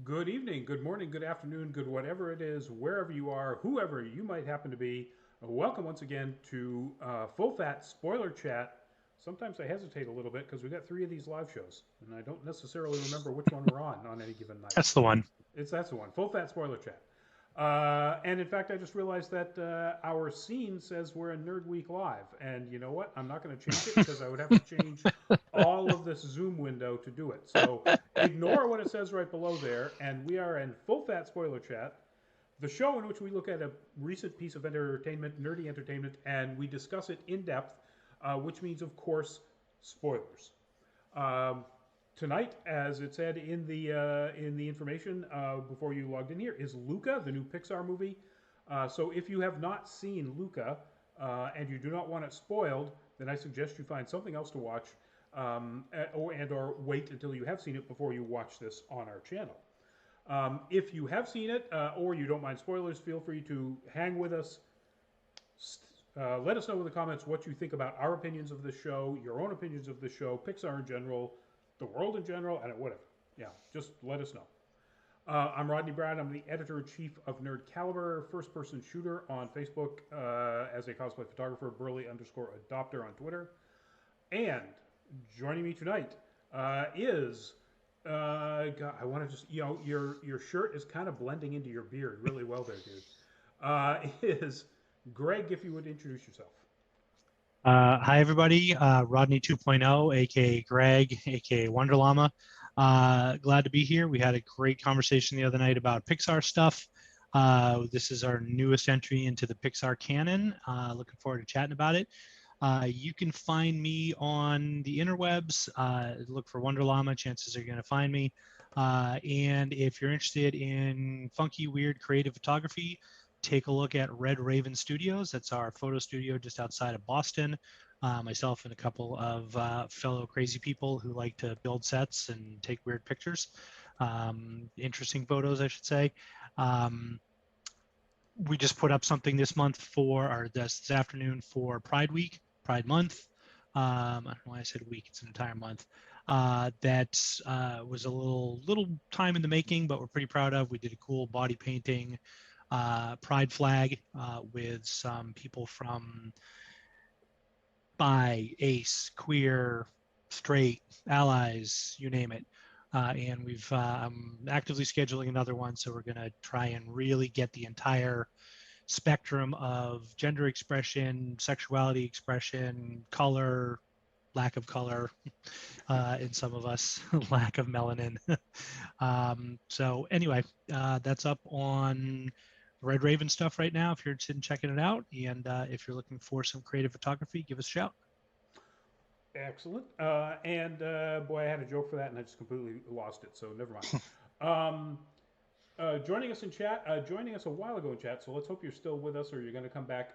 Good evening, good morning, good afternoon, good whatever it is, wherever you are, whoever you might happen to be. Welcome once again to Full Fat Spoiler Chat. Sometimes I hesitate a little bit because we got three of these live shows, and I don't necessarily remember which one we're on any given night. That's the one. That's the one, Full Fat Spoiler Chat. And in fact, I just realized that our scene says we're in Nerd Week Live, and you know what? I'm not going to change it because I would have to change all of this Zoom window to do it. So ignore what it says right below there, and we are in Full Fat Spoiler Chat, the show in which we look at a recent piece of entertainment, nerdy entertainment, and we discuss it in depth, which means, of course, spoilers. Um, Tonight, as it said in the information before you logged in here, is Luca, the new Pixar movie. So if you have not seen Luca and you do not want it spoiled, then I suggest you find something else to watch, or wait until you have seen it before you watch this on our channel. If you have seen it or you don't mind spoilers, feel free to hang with us. Let us know in the comments what you think about our opinions of the show, your own opinions of the show, Pixar in general, the world in general, and whatever. Yeah, just let us know. I'm Rodney Brown. I'm the editor-in-chief of Nerd Caliber, first-person shooter on Facebook, as a cosplay photographer, Burley_adopter on Twitter. And joining me tonight is, God, I want to just, your shirt is kind of blending into your beard really well there, dude. Is Greg, if you would introduce yourself. Hi, everybody. Rodney 2.0, aka Greg, aka Wonder Llama. Glad to be here. We had a great conversation the other night about Pixar stuff. This is our newest entry into the Pixar canon. Looking forward to chatting about it. You can find me on the interwebs. Look for Wonder Llama. Chances are you're going to find me. And if you're interested in funky, weird, creative photography, take a look at Red Raven Studios. That's our photo studio just outside of Boston. Myself and a couple of fellow crazy people who like to build sets and take weird pictures. Interesting photos, I should say. We just put up something this month or this afternoon for Pride Week, Pride Month. I don't know why I said week, it's an entire month. That was a little time in the making, but we're pretty proud of. We did a cool body painting pride flag with some people from bi, ace, queer, straight, allies, you name it. And I'm actively scheduling another one, so we're going to try and really get the entire spectrum of gender expression, sexuality expression, color, lack of color in some of us, lack of melanin. So anyway, that's up on Red Raven stuff right now if you're interested in checking it out. And if you're looking for some creative photography, give us a shout. Excellent. Boy, I had a joke for that and I just completely lost it, so never mind. Joining us in chat, joining us a while ago in chat, so let's hope you're still with us or you're going to come back.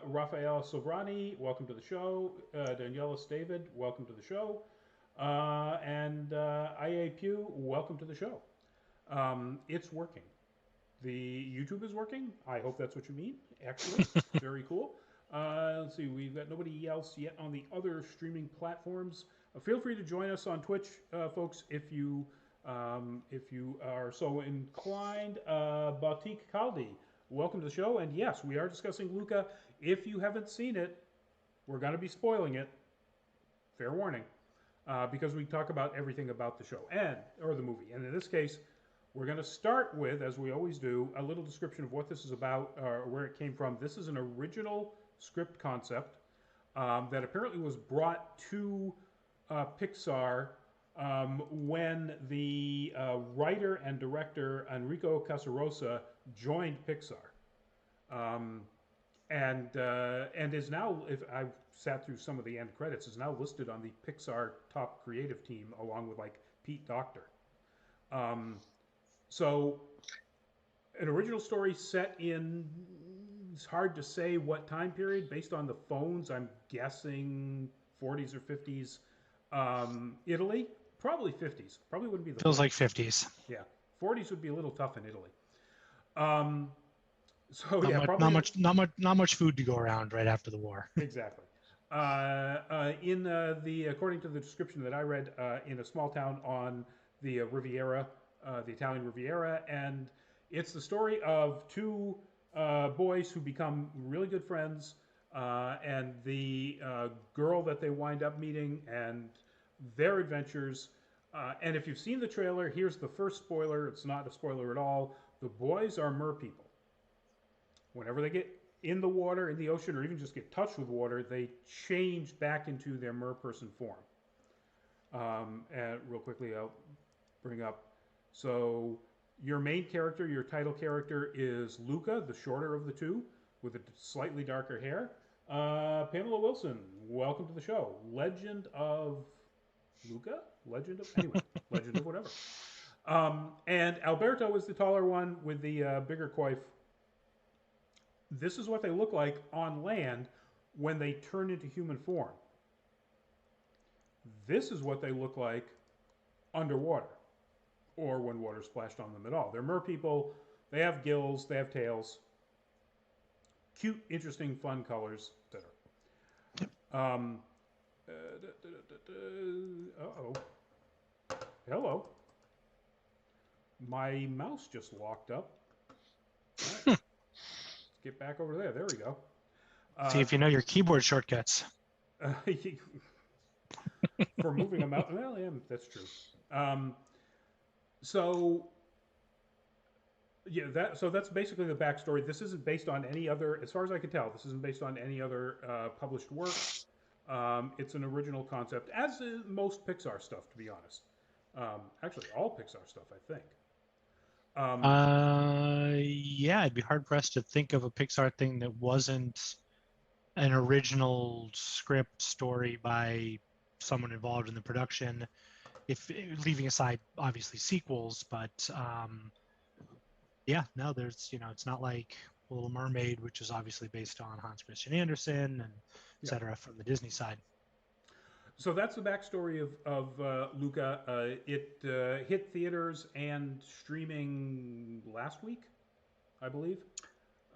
Rafael Sobrani, welcome to the show. Daniela David, welcome to the show. And IA Pew, welcome to the show. It's working. The YouTube is working. I hope that's what you mean. Excellent. Very cool. Let's see. We've got nobody else yet on the other streaming platforms. Feel free to join us on Twitch, folks, if you are so inclined. Batik Kaldi, welcome to the show. And yes, we are discussing Luca. If you haven't seen it, we're going to be spoiling it. Fair warning, because we talk about everything about the show or the movie. And in this case, we're going to start with, as we always do, a little description of what this is about, or where it came from. This is an original script concept that apparently was brought to Pixar when the writer and director Enrico Casarosa joined Pixar, and is now, if I've sat through some of the end credits, is now listed on the Pixar top creative team along with like Pete Docter. So, an original story set in, it's hard to say what time period based on the phones. I'm guessing 40s or 50s. Italy, probably 50s. Probably wouldn't be the Feels 40s. like 50s. Yeah, 40s would be a little tough in Italy. So not yeah, much, probably not much food to go around right after the war. exactly. According to the description that I read, in a small town on the Riviera the Italian Riviera, and it's the story of two boys who become really good friends, and the girl that they wind up meeting, and their adventures. And if you've seen the trailer, here's the first spoiler. It's not a spoiler at all. The boys are mer people. Whenever they get in the water, in the ocean, or even just get touched with water, they change back into their mer person form. And real quickly, I'll bring up. So your main character, your title character, is Luca, the shorter of the two, with a slightly darker hair. Pamela Wilson, welcome to the show. Legend of Luca? Legend of anyway, Legend of whatever. And Alberto is the taller one with the bigger coif. This is what they look like on land when they turn into human form. This is what they look like underwater, or when water splashed on them at all. They're mer people. They have gills. They have tails. Cute, interesting, fun colors, etc. Uh-oh. Hello. My mouse just locked up. All right. Let's get back over there. There we go. See if you know your keyboard shortcuts. For moving a mouse. Well, yeah, that's true. So yeah, that's basically the backstory. This isn't based on any other, as far as I can tell, this isn't based on any other published work. It's an original concept, as is most Pixar stuff, to be honest. Actually, all Pixar stuff, I think. Yeah, I'd be hard pressed to think of a Pixar thing that wasn't an original script story by someone involved in the production. If leaving aside obviously sequels, but yeah, no, there's it's not like Little Mermaid, which is obviously based on Hans Christian Andersen and Yeah. etc. from the Disney side. So that's the backstory of Luca. It hit theaters and streaming last week, I believe.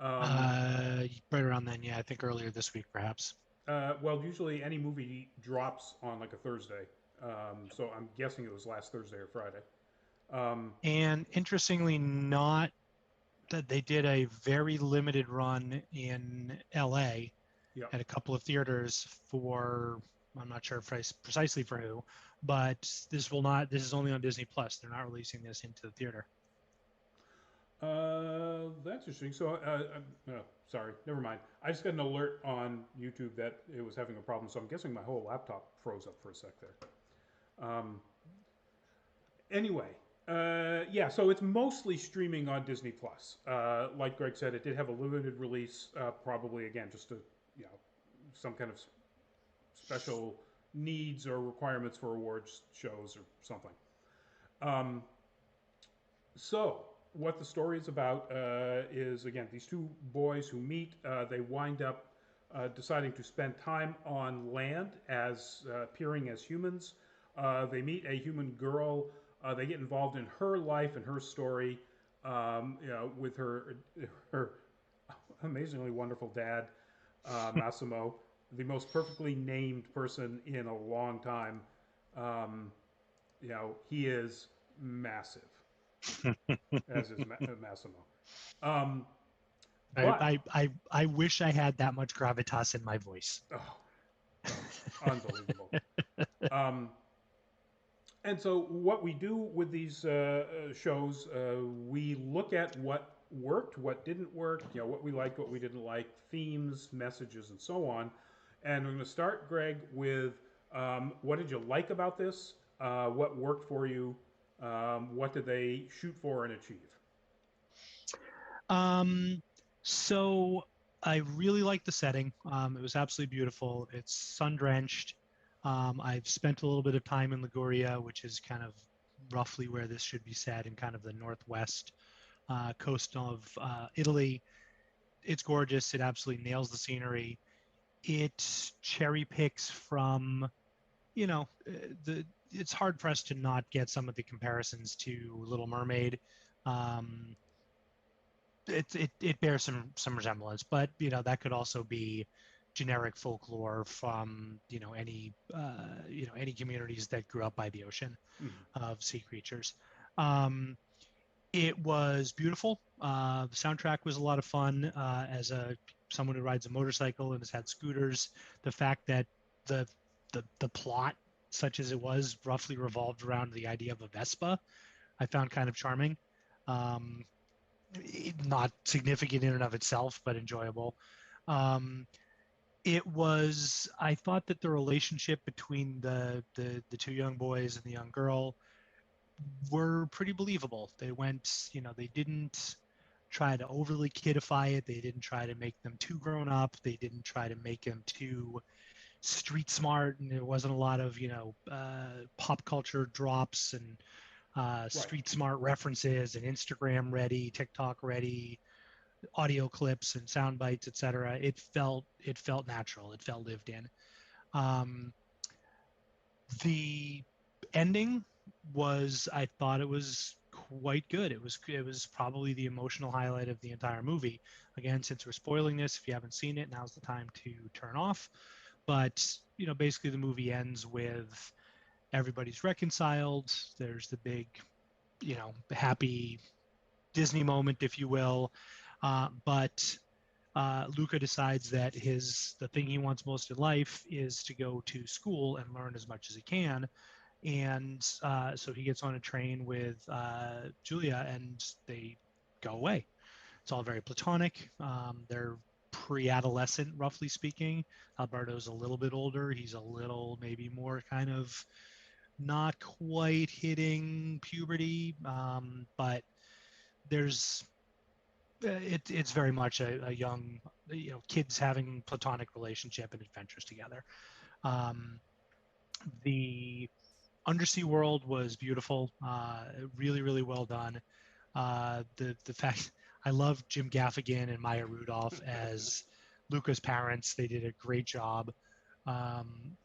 Right around then, yeah, I think earlier this week perhaps. Well, usually any movie drops on like a Thursday, so I'm guessing it was last Thursday or Friday. And interestingly, not that they did a very limited run in LA Yeah. at a couple of theaters for, I'm not sure precisely for who, but this is only on Disney Plus. They're not releasing this into the theater. That's interesting. So, sorry, never mind. I just got an alert on YouTube that it was having a problem, so I'm guessing my whole laptop froze up for a sec there. Anyway, yeah, so it's mostly streaming on Disney Plus. Like Greg said, it did have a limited release, probably again just to some kind of special needs or requirements for awards shows or something. So what the story is about is again these two boys who meet. They wind up deciding to spend time on land as appearing as humans. They meet a human girl. They get involved in her life and her story. With her amazingly wonderful dad, Massimo, the most perfectly named person in a long time. He is massive, as is Massimo. But I wish I had that much gravitas in my voice. Oh, unbelievable. And so what we do with these shows, we look at what worked, what didn't work, what we liked, what we didn't like, themes, messages, and so on. And we're going to start, Greg, with what did you like about this? What worked for you? What did they shoot for and achieve? So I really liked the setting. It was absolutely beautiful. It's sun-drenched. I've spent a little bit of time in Liguria, which is kind of roughly where this should be set in kind of the northwest coast of Italy. It's gorgeous. It absolutely nails the scenery. It cherry picks from, it's hard pressed to not get some of the comparisons to Little Mermaid. It bears some resemblance, but that could also be generic folklore from any communities that grew up by the ocean Mm-hmm. of sea creatures. It was beautiful. The soundtrack was a lot of fun. As a someone who rides a motorcycle and has had scooters, the fact that the the plot, such as it was, roughly revolved around the idea of a Vespa, I found kind of charming. Um, Not significant in and of itself, but enjoyable. Um, it was. I thought that the relationship between the two young boys and the young girl were pretty believable. They went, they didn't try to overly kidify it. They didn't try to make them too grown up. They didn't try to make them too street smart. And there wasn't a lot of, pop culture drops and Right. street smart references and Instagram ready, TikTok ready, audio clips and sound bites, etc. It felt natural. It felt lived in. Um, the ending was, I thought it was quite good. It was probably the emotional highlight of the entire movie. Again, since we're spoiling this, if you haven't seen it, now's the time to turn off. But basically the movie ends with everybody's reconciled. There's the big, happy Disney moment, if you will. But Luca decides that the thing he wants most in life is to go to school and learn as much as he can, and so he gets on a train with Julia, and they go away. It's all very platonic. They're pre-adolescent, roughly speaking. Alberto's a little bit older. He's a little, maybe more kind of not quite hitting puberty, but there's it's very much a young, kids having platonic relationship and adventures together. Um, the undersea world was beautiful, really, really well done. The fact I love Jim Gaffigan and Maya Rudolph as Luca's parents. They did a great job. Um,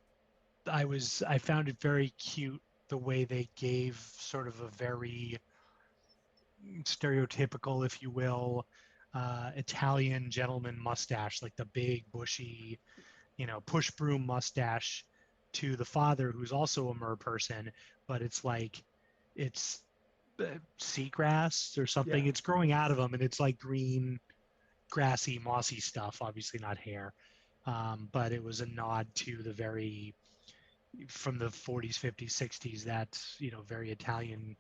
I found it very cute the way they gave sort of a very stereotypical, if you will, Italian gentleman mustache, like the big bushy, push broom mustache, to the father, who's also a mer person, but it's seagrass or Yeah. something. It's growing out of him, and it's like green, grassy, mossy stuff. Obviously not hair, but it was a nod to the very from the 40s, 50s, 60s. That very Italian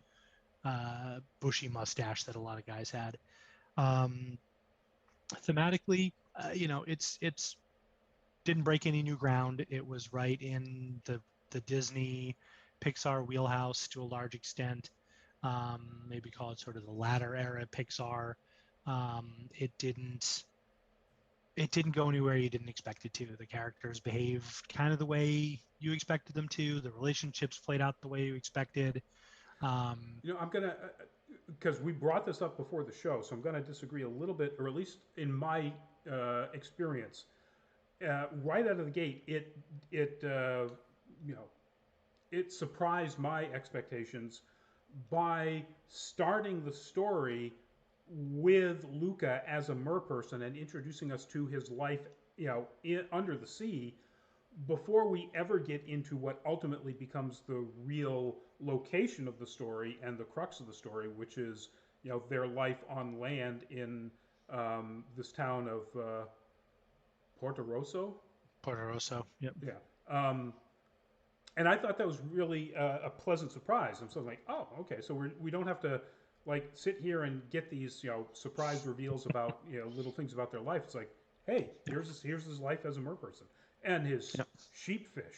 bushy mustache that a lot of guys had. Um, Thematically, it's didn't break any new ground. It was right in the Disney Pixar wheelhouse to a large extent. Maybe call it sort of the latter era Pixar. It didn't go anywhere you didn't expect it to. The characters behaved kind of the way you expected them to. The relationships played out the way you expected. Um, I'm gonna because we brought this up before the show, so I'm gonna disagree a little bit, or at least in my experience. Right out of the gate, it you know it surprised my expectations by starting the story with Luca as a mer person and introducing us to his life, under the sea, before we ever get into what ultimately becomes the real location of the story and the crux of the story, which is their life on land in this town of Porto Rosso. Porto Rosso. Yep. Yeah. And I thought that was really a pleasant surprise. I'm sort of like, oh, okay, so we don't have to like sit here and get these surprise reveals about little things about their life. It's like, hey, Yep. here's his life as a mer person and his Yep. sheepfish.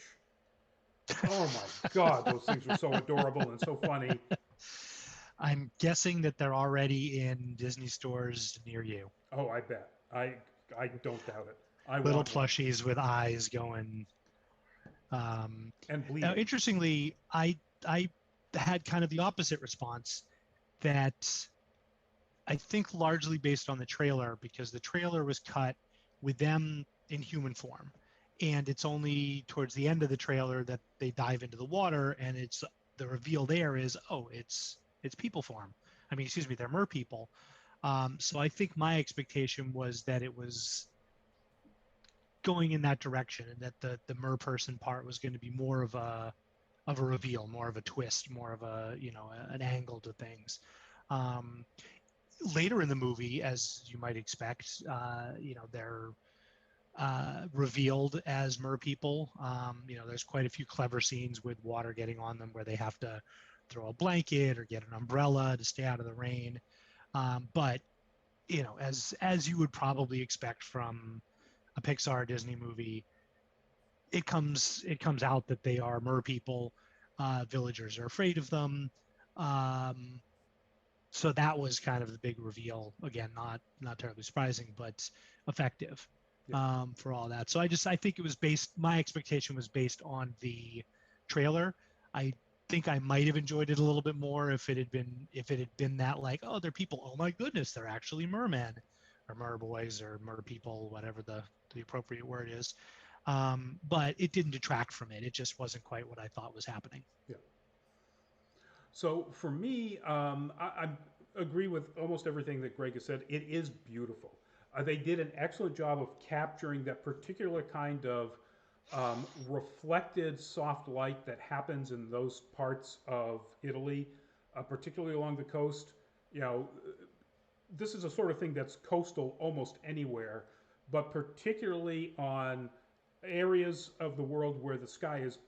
Oh my God, those things were so adorable and so funny. I'm guessing that they're already in Disney stores near you. Oh, I bet. I don't doubt it. I Little want one plushies with eyes going. Um, and Now, bleeding. interestingly, I had kind of the opposite response, that I think largely based on the trailer, because the trailer was cut with them in human form, and it's only towards the end of the trailer that they dive into the water, and it's the reveal there is, oh, it's people form. I mean, excuse me, they're mer people. So I think my expectation was that it was going in that direction, and that the mer person part was going to be more of of a reveal, more of a twist, more of a, an angle to things. Um, Later in the movie, as you might expect, they're revealed as mer people. There's quite a few clever scenes with water getting on them where they have to throw a blanket or get an umbrella to stay out of the rain. But as you would probably expect from a Pixar Disney movie, it comes out that they are mer people. Villagers are afraid of them. Um, so that was kind of the big reveal. Again, not terribly surprising, but effective Yeah. for all that. So I think it was based. My expectation was based on the trailer. I think I might have enjoyed it a little bit more if it had been that, like, oh, they're people. Oh my goodness, they're actually mermen or mer boys or mer people, whatever the appropriate word is. But it didn't detract from it. It just wasn't quite what I thought was happening. Yeah. So for me, I agree with almost everything that Greg has said. It is beautiful. They did an excellent job of capturing that particular kind of reflected soft light that happens in those parts of Italy, particularly along the coast. You know, this is a sort of thing that's coastal almost anywhere, but particularly on areas of the world where the sky is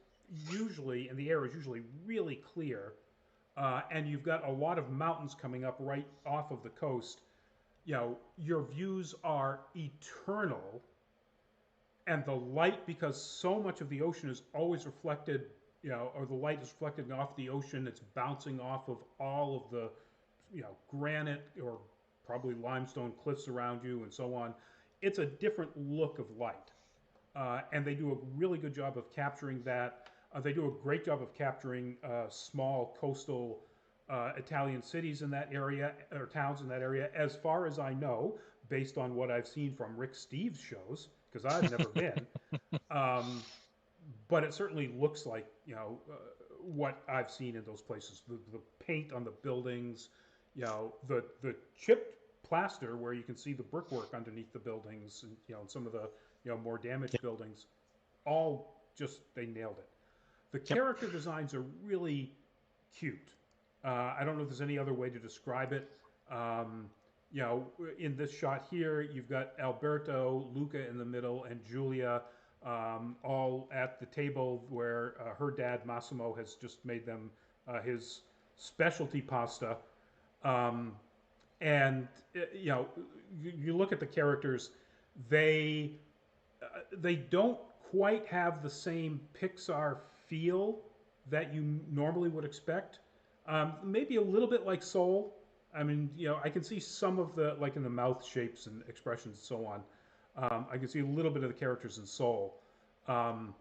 usually and the air is usually really clear, and you've got a lot of mountains coming up right off of the coast. You know, your views are eternal, and the light, because so much of the ocean is always reflected, or the light is reflected off the ocean. It's bouncing off of all of the, granite or probably limestone cliffs around you and so on. It's a different look of light. And they do a really good job of capturing that. They do a great job of capturing small coastal Italian cities in that area, or towns in that area, as far as I know, based on what I've seen from Rick Steves' shows, because I've never been. Um, but it certainly looks like, what I've seen in those places. The paint on the buildings, the chipped plaster where you can see the brickwork underneath the buildings, and and some of the more damaged Yep. buildings, all just they nailed it. The Yep. character designs are really cute. I don't know if there's any other way to describe it. Um, in this shot here, you've got Alberto, Luca in the middle, and Julia all at the table where her dad Massimo has just made them his specialty pasta. Um, and you look at the characters; they they don't quite have the same Pixar feel that you normally would expect. Maybe a little bit like Soul. I mean, I can see some of the, like in the mouth shapes and expressions and so on. I can see a little bit of the characters in Soul, um,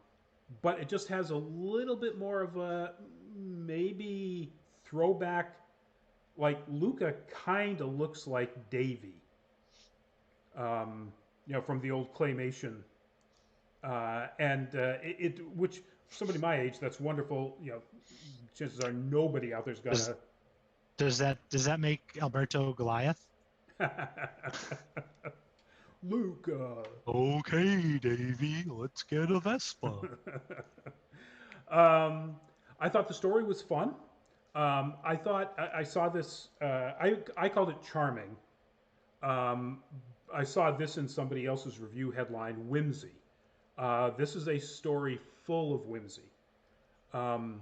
but it just has a little bit more of a maybe throwback. Like Luca kind of looks like Davy, from the old claymation, and which somebody my age, that's wonderful. Chances are nobody out there's Does gonna. does that make Alberto Goliath? Luca. Okay, Davy, let's get a Vespa. um, I thought the story was fun. I thought I saw this. I called it charming. Um, I saw this in somebody else's review headline, whimsy. This is a story full of whimsy. Um,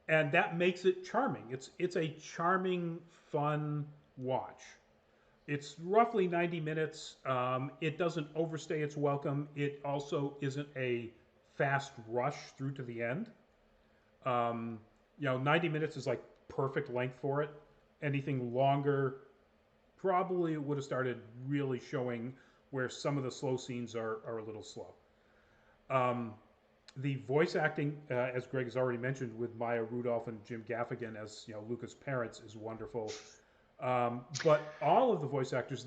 and that makes it charming. It's a charming, fun watch. It's roughly 90 minutes. It doesn't overstay its welcome. It also isn't a fast rush through to the end. 90 minutes is like perfect length for it. Anything longer probably would have started really showing where some of the slow scenes are a little slow. Um, the voice acting, as Greg has already mentioned, with Maya Rudolph and Jim Gaffigan as Luca's parents, is wonderful. But all of the voice actors,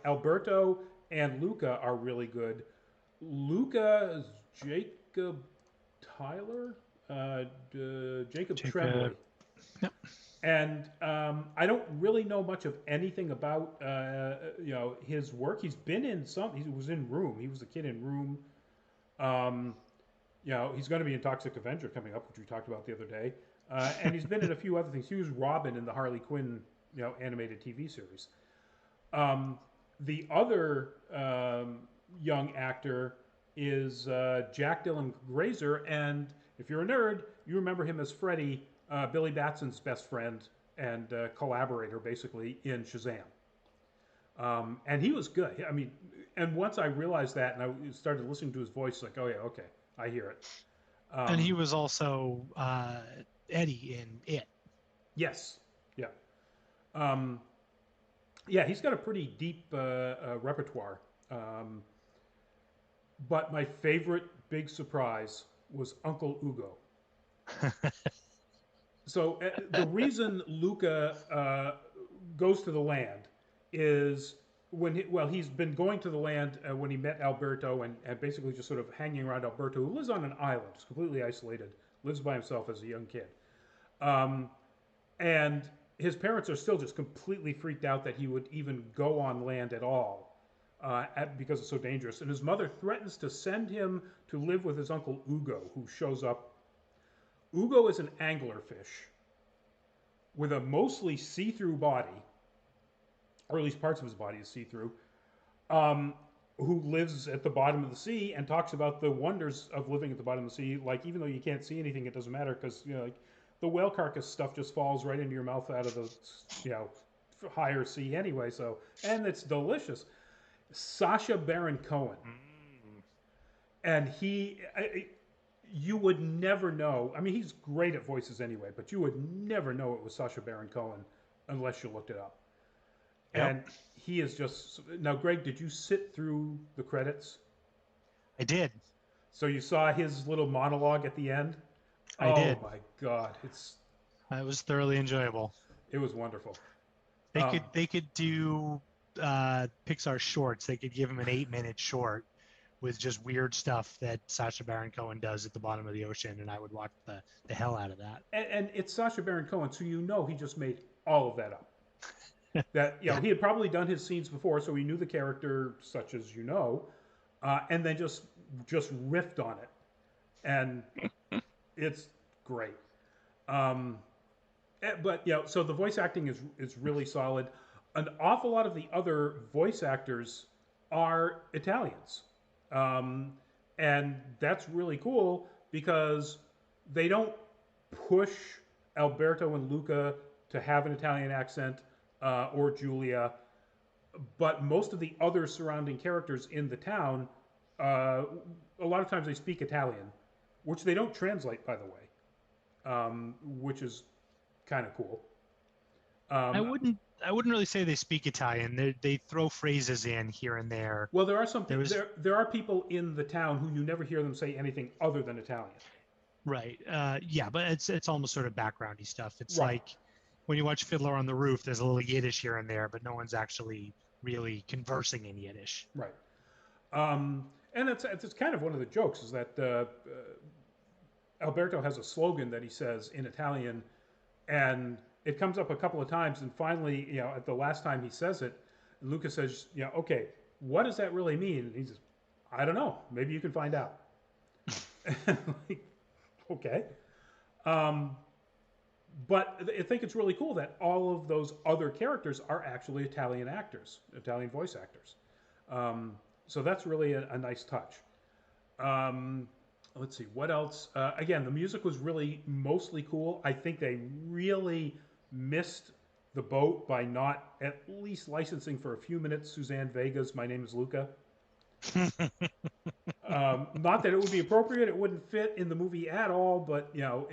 Alberto and Luca are really good. Luca is Jacob Tyler, Jacob Tremblay, Jacob. Yep. and I don't really know much of anything about his work. He's been in some. He was in Room. He was the kid in Room. Um, he's going to be in Toxic Avenger coming up, which we talked about the other day, and he's been in a few other things. He was Robin in the Harley Quinn, animated TV series. Um, the other young actor is Jack Dylan Grazer, and if you're a nerd, you remember him as Freddy, Billy Batson's best friend and collaborator, basically in Shazam. And he was good. I mean, and once I realized that, and I started listening to his voice, like, oh yeah, okay, I hear it. And he Um, was also Eddie in It. yes, yeah, um, yeah. He's got a pretty deep repertoire. Um, but my favorite big surprise was Uncle Ugo. So the reason Luca goes to the land is he's been going to the land when he met Alberto and basically just sort of hanging around Alberto, who lives on an island, just completely isolated, lives by himself as a young kid. Um, and his parents are still just completely freaked out that he would even go on land at all because it's so dangerous. And his mother threatens to send him to live with his uncle Ugo, who shows up. Ugo is an anglerfish with a mostly see-through body, or at least parts of his body is see-through, um, who lives at the bottom of the sea and talks about the wonders of living at the bottom of the sea. Like, even though you can't see anything, it doesn't matter because like the whale carcass stuff just falls right into your mouth out of the you know higher sea anyway. So, and it's delicious. Sacha Baron Cohen, Mm. and you would never know. I mean, he's great at voices anyway, but you would never know it was Sacha Baron Cohen unless you looked it up. Yep, And he is just now. Greg, did you sit through the credits? I did. So you saw his little monologue at the end. I Oh did. my God, It was thoroughly enjoyable. it was wonderful. They Um, could do Pixar shorts. They could give him an 8-minute short with just weird stuff that Sacha Baron Cohen does at the bottom of the ocean, and I would watch the hell out of that. and it's Sacha Baron Cohen, so he just made all of that up. That Yeah. he had probably done his scenes before, so he knew the character, such as and then just riffed on it, and it's great. Um, but so the voice acting is really solid. An awful lot of the other voice actors are Italians, um, and that's really cool because they don't push Alberto and Luca to have an Italian accent or Julia, but most of the other surrounding characters in the town, uh, a lot of times they speak Italian, which they don't translate, by the way, which is kind of cool. I Um, wouldn't I wouldn't really say they speak Italian. They throw phrases in here and there. well, there are some There was there are people in the town who you never hear them say anything other than Italian. right. Yeah, but it's almost sort of backgroundy stuff. It's Right, like when you watch Fiddler on the Roof, there's a little Yiddish here and there, but no one's actually really conversing in Yiddish. right. And it's kind of one of the jokes is that Alberto has a slogan that he says in Italian, and it comes up a couple of times, and finally, at the last time he says it, Luca says, okay, what does that really mean? And he says, I don't know. Maybe you can find out. Like, okay. Um, but I think it's really cool that all of those other characters are actually Italian actors, Italian voice actors. So that's really a nice touch. Um, let's see what else. Again, the music was really mostly cool. I think they really missed the boat by not at least licensing for a few minutes Suzanne Vega's "My Name Is Luca." Not that it would be appropriate; it wouldn't fit in the movie at all. But you know,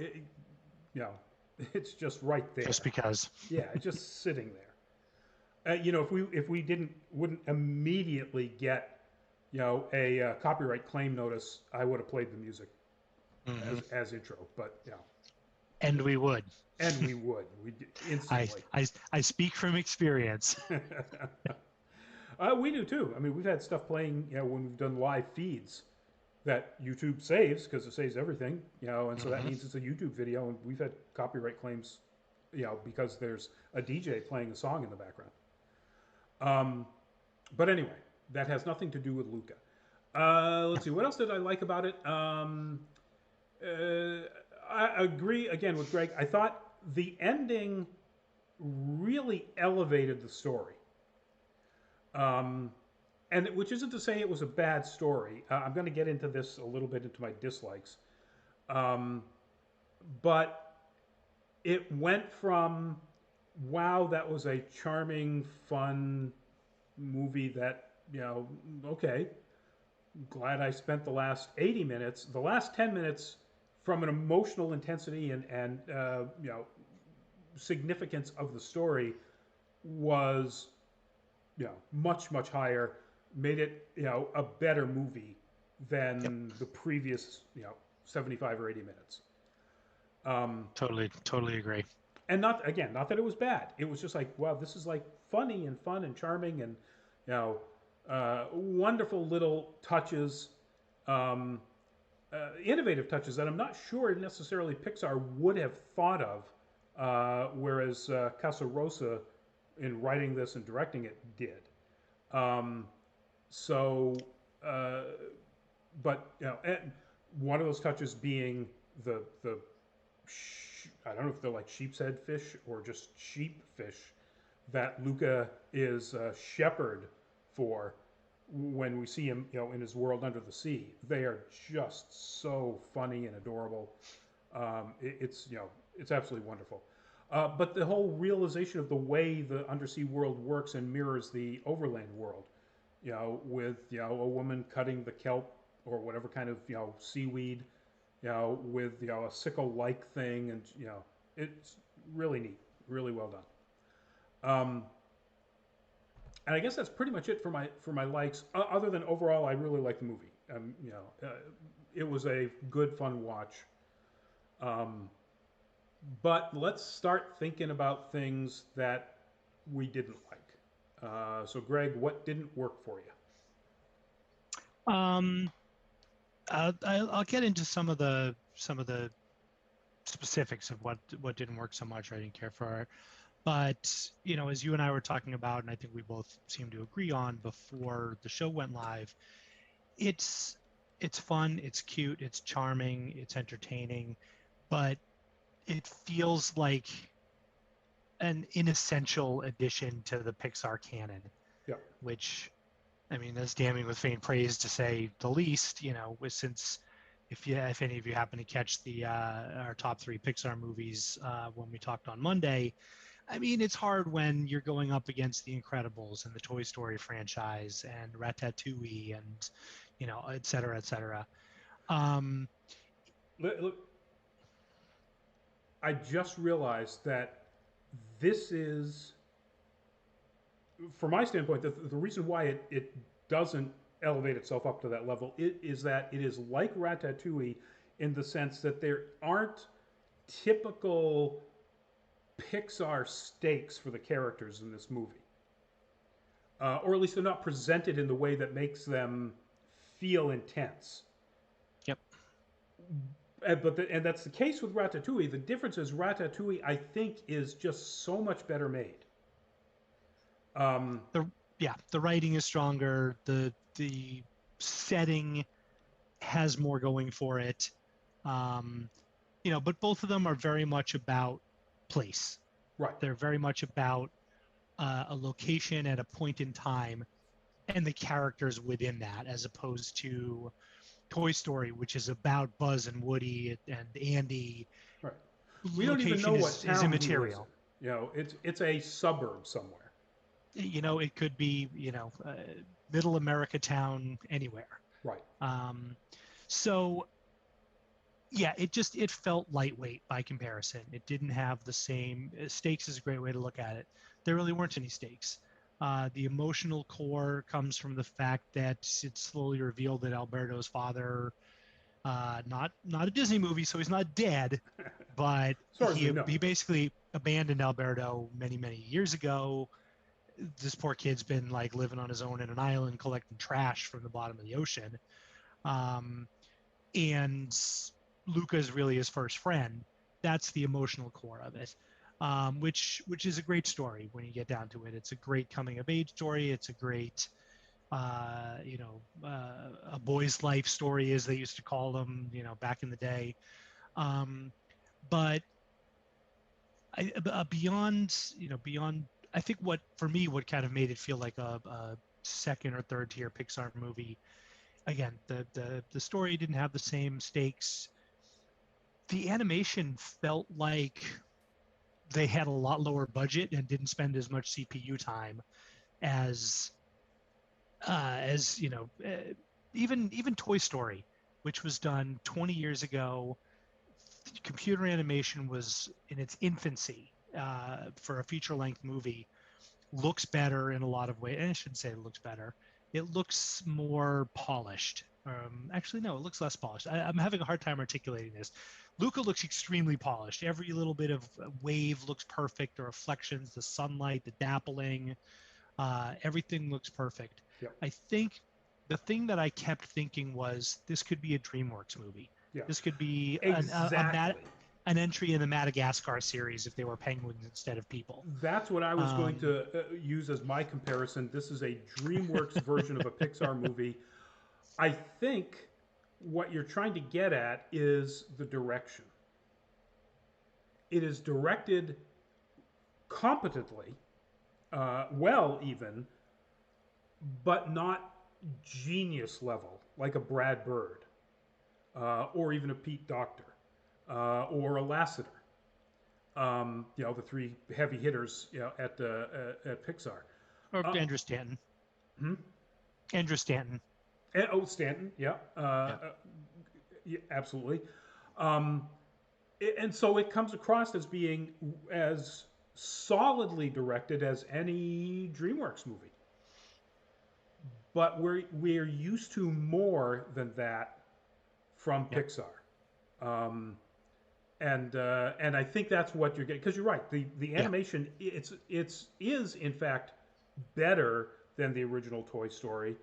it's just right there. Just because. Yeah, it's just sitting there. If we wouldn't immediately get a copyright claim notice, I would have played the music Hmm. as intro. But And we would. and we I, instantly. I speak from experience. We do too. I mean, we've had stuff playing, when we've done live feeds that YouTube saves because it saves everything, and so that Hmm. means it's a YouTube video, and we've had copyright claims, because there's a DJ playing a song in the background. Um, but anyway, that has nothing to do with Luca. Let's see, what else did I like about it? Uh, I agree again with Greg. I thought the ending really elevated the story. Um, and which isn't to say it was a bad story. I'm going to get into this a little bit into my dislikes. Um, but it went from, wow, that was a charming, fun movie that, okay, glad I spent the last 80 minutes, the last 10 minutes from an emotional intensity and significance of the story was, much, much higher, made it, a better movie Yep. than the previous, 75 or 80 minutes. Um, Totally agree. and not again, not that it was bad. It was just like, wow, this is like funny and fun and charming and wonderful little touches, um, innovative touches that I'm not sure necessarily Pixar would have thought of, whereas Casarosa, in writing this and directing it, did. Um, so, uh, but and one of those touches being the I don't know if they're like sheep's head fish or just sheep fish that Luca is a shepherd for when we see him, in his world under the sea. They are just so funny and adorable. It's absolutely wonderful. But the whole realization of the way the undersea world works and mirrors the overland world, with a woman cutting the kelp or whatever kind of seaweed, with a sickle-like thing, and it's really neat, really well done. And I guess that's pretty much it for my likes. Other than overall, I really like the movie. It was a good, fun watch. Um, but let's start thinking about things that we didn't like. So, Greg, what didn't work for you? Um, I'll get into some of the specifics of what didn't work so much or I didn't care for. But as you and I were talking about, and I think we both seem to agree on before the show went live, it's it's fun, it's cute, it's charming, it's entertaining, but it feels like an inessential addition to the Pixar canon, Yeah. which I mean, that's damning with faint praise to say the least. Since if any of you happen to catch the our top three Pixar movies when we talked on Monday, I mean, it's hard when you're going up against The Incredibles and the Toy Story franchise and Ratatouille and et cetera, et cetera. Um, Look, I just realized that this is, from my standpoint, the reason why it doesn't elevate itself up to that level is that it is like Ratatouille in the sense that there aren't typical Pixar stakes for the characters in this movie, or at least they're not presented in the way that makes them feel intense. yep. And that's the case with Ratatouille. The difference is Ratatouille, I think, is just so much better made. Um, The Yeah, the writing is stronger. The setting has more going for it. Um, but both of them are very much about place. right. They're very much about a location at a point in time and the characters within that, as opposed to Toy Story, which is about Buzz and Woody and Andy. Right. We don't even know Location what is town he lives immaterial. in. It's a suburb somewhere. It could be middle America town anywhere. Right. Um, so yeah, it felt lightweight by comparison. It didn't have the same stakes is a great way to look at it. There really weren't any stakes. The emotional core comes from the fact that it's slowly revealed that Alberto's father, not a Disney movie, so he's not dead, but As far as we know. he basically abandoned Alberto many years ago. This poor kid's been like living on his own in an island collecting trash from the bottom of the ocean. Um, and Luca is really his first friend. That's the emotional core of it, which is a great story when you get down to it. It's a great coming of age story. It's a great A boy's life story, as they used to call them, back in the day. But beyond, I think what kind of made it feel like a second or third tier Pixar movie. Again, the story didn't have the same stakes. The animation felt like they had a lot lower budget and didn't spend as much CPU time as even Toy Story, which was done 20 years ago. Computer animation was in its infancy for a feature length movie. Looks better in a lot of ways. And I shouldn't say it looks better. It looks more polished. Actually, no, it looks less polished. I'm having a hard time articulating this. Luca looks extremely polished. Every little bit of wave looks perfect. The reflections, the sunlight, the dappling, everything looks perfect. Yep. I think the thing that I kept thinking was this could be a DreamWorks movie. Yeah. This could be exactly. an entry in the Madagascar series if they were penguins instead of people. That's what I was going to use as my comparison. This is a DreamWorks version of a Pixar movie. I think what you're trying to get at is the direction. It is directed competently, well even, but not genius level, like a Brad Bird, or even a Pete Docter, or a Lasseter. The three heavy hitters, at Pixar. Or Andrew Stanton. Hmm? Andrew Stanton. Stanton, yeah, Yeah. yeah, absolutely. Um, and so it comes across as being as solidly directed as any DreamWorks movie. But we're used to more than that from Yeah. Pixar. Um, and I think that's what you're getting, because you're right. The Yeah. animation, is in fact better than the original Toy Story.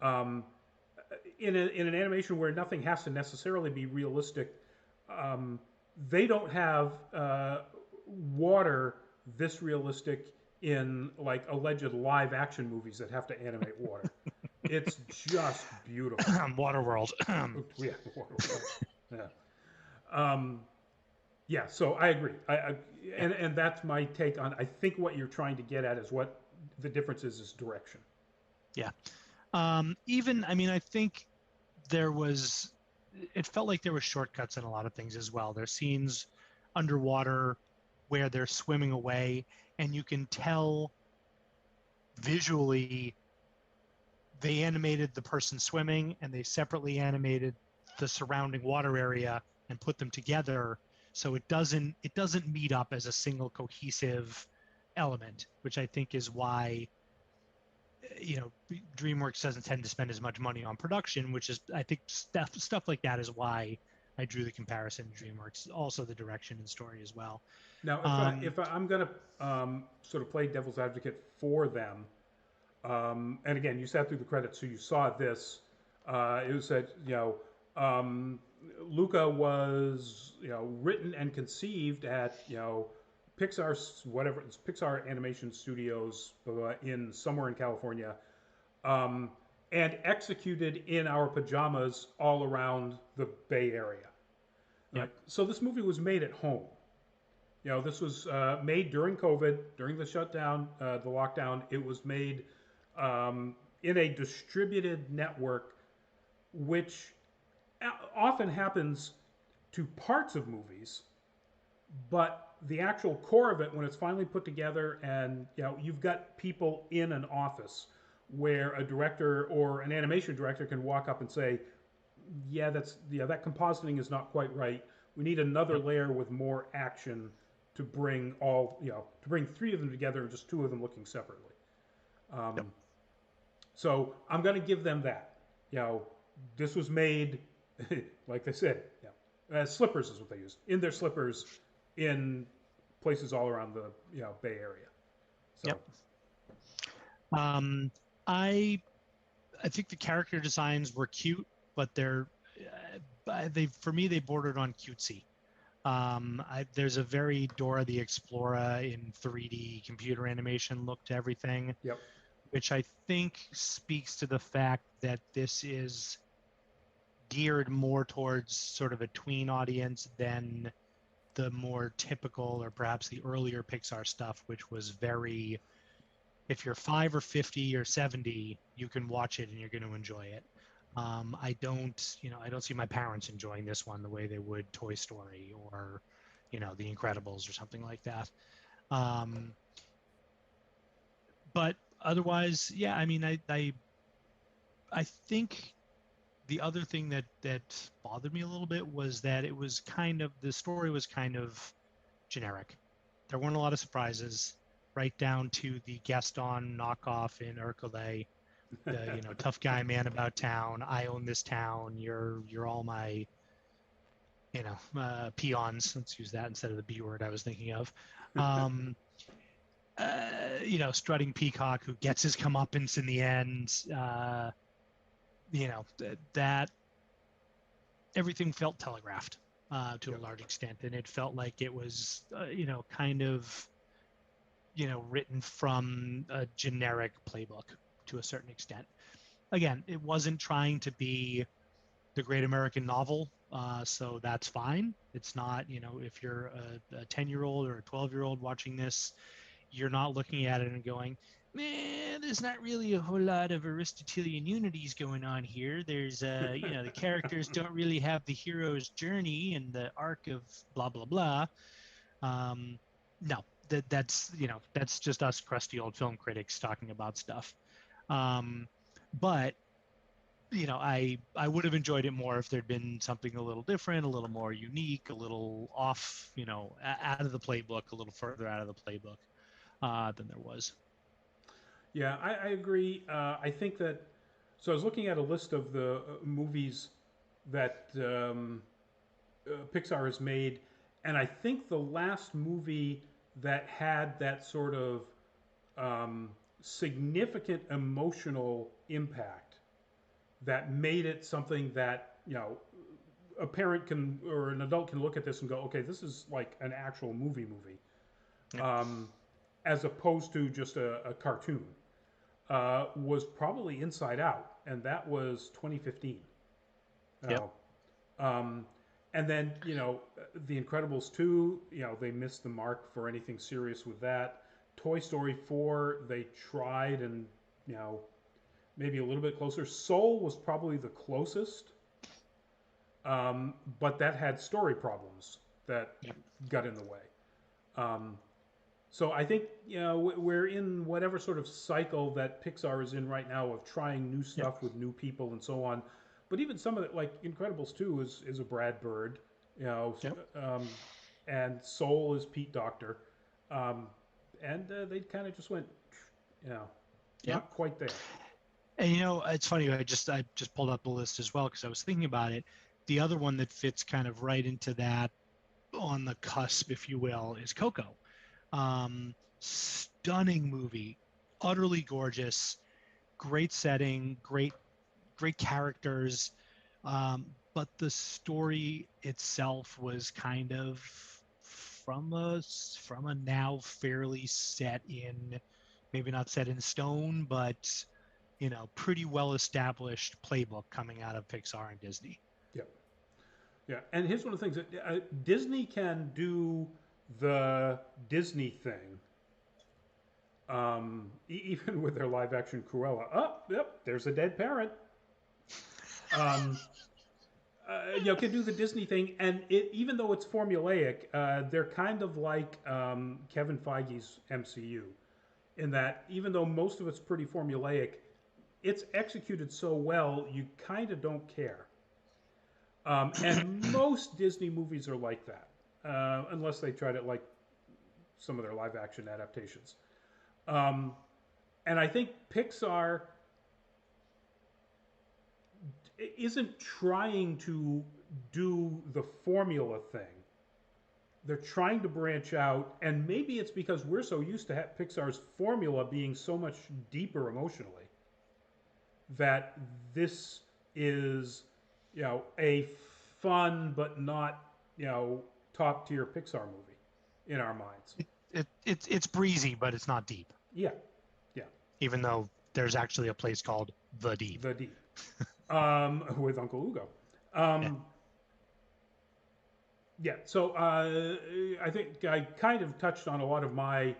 Um, in an animation where nothing has to necessarily be realistic, um, they don't have water this realistic in like alleged live action movies that have to animate water. It's just beautiful. Waterworld. Yeah, yeah. Um, yeah, so I agree. Yeah. And that's my take on. I think what you're trying to get at is what the difference is direction. Yeah. I think there was, it felt like there were shortcuts in a lot of things as well. There's scenes underwater where they're swimming away, and you can tell visually they animated the person swimming and they separately animated the surrounding water area and put them together, so it doesn't meet up as a single cohesive element, which I think is why DreamWorks doesn't tend to spend as much money on production, which is, I think, stuff like that is why I drew the comparison to DreamWorks. Also, the direction and story as well. Now, I'm going to sort of play devil's advocate for them, and again, you sat through the credits, so you saw this. It was that Luca was written and conceived at Pixar's whatever it's Pixar Animation Studios in somewhere in California, um, and executed in our pajamas all around the Bay Area. Yep. So this movie was made at home. This was made during COVID, during the shutdown, the lockdown. It was made in a distributed network, which often happens to parts of movies, but the actual core of it, when it's finally put together, and you've got people in an office where a director or an animation director can walk up and say, that compositing is not quite right. We need another Yep. layer with more action to bring three of them together and just two of them looking separately. Yep. So I'm going to give them that. This was made, like they said, slippers is what they used, in their slippers, in places all around the Bay Area. So. Yep. I think the character designs were cute, but for me they bordered on cutesy. There's a very Dora the Explorer in 3D computer animation look to everything. Yep. which I think speaks to the fact that this is geared more towards sort of a tween audience than the more typical or perhaps the earlier Pixar stuff, which was very, if you're 5 or 50 or 70, you can watch it and you're going to enjoy it. I don't see my parents enjoying this one the way they would Toy Story or, The Incredibles or something like that. Um, but otherwise, yeah, I mean, I think the other thing that bothered me a little bit was that the story was kind of generic. There weren't a lot of surprises, right down to the Gaston knockoff in Hercule, the tough guy man about town. I own this town. You're all my peons. Let's use that instead of the B word I was thinking of. Um, strutting peacock who gets his comeuppance in the end. That everything felt telegraphed to a large extent, and it felt like it was kind of written from a generic playbook to a certain extent. Again, it wasn't trying to be the great American novel, so that's fine. It's not, if you're a 10-year-old or a 12-year-old watching this, you're not looking at it and going, man, there's not really a whole lot of Aristotelian unities going on here. There's, the characters don't really have the hero's journey and the arc of blah, blah, blah. No, that's just us crusty old film critics talking about stuff. But I would have enjoyed it more if there'd been something a little different, a little more unique, a little off, out of the playbook, a little further out of the playbook than there was. Yeah, I agree. I think that. So I was looking at a list of the movies that Pixar has made, and I think the last movie that had that sort of significant emotional impact that made it something that a parent can or an adult can look at this and go, okay, this is like an actual movie, Yep. as opposed to just a cartoon. Was probably Inside Out, and that was 2015. Yep. Oh, and then The Incredibles 2, they missed the mark for anything serious with that. Toy Story 4, they tried and maybe a little bit closer. Soul was probably the closest, but that had story problems that Yep. got in the way. Um, so I think we're in whatever sort of cycle that Pixar is in right now of trying new Yep. stuff with new people and so on. But even some of it, like Incredibles 2, is a Brad Bird, Yep. and Soul is Pete Docter, um, and they kind of just went, you know, Yep. not quite there. And it's funny. I just pulled up the list as well because I was thinking about it. The other one that fits kind of right into that on the cusp, if you will, is Coco. Stunning movie, utterly gorgeous, great setting, great characters, but the story itself was kind of from a now fairly set in, maybe not set in stone, but pretty well established playbook coming out of Pixar and Disney. Yeah, yeah. And here's one of the things that Disney can do the Disney thing, even with their live action Cruella. Oh, yep, there's a dead parent. Um, can do the Disney thing, and even though it's formulaic, they're kind of like Kevin Feige's MCU, in that even though most of it's pretty formulaic, it's executed so well you kind of don't care. And most Disney movies are like that, unless they try to like some of their live action adaptations. Um, and I think Pixar isn't trying to do the formula thing. They're trying to branch out, and maybe it's because we're so used to Pixar's formula being so much deeper emotionally that this is, a fun but not, top tier Pixar movie in our minds. It's breezy, but it's not deep. Yeah, yeah, Even though there's actually a place called The Deep. The Deep, with Uncle Ugo. Yeah. Yeah, so I think I kind of touched on a lot of my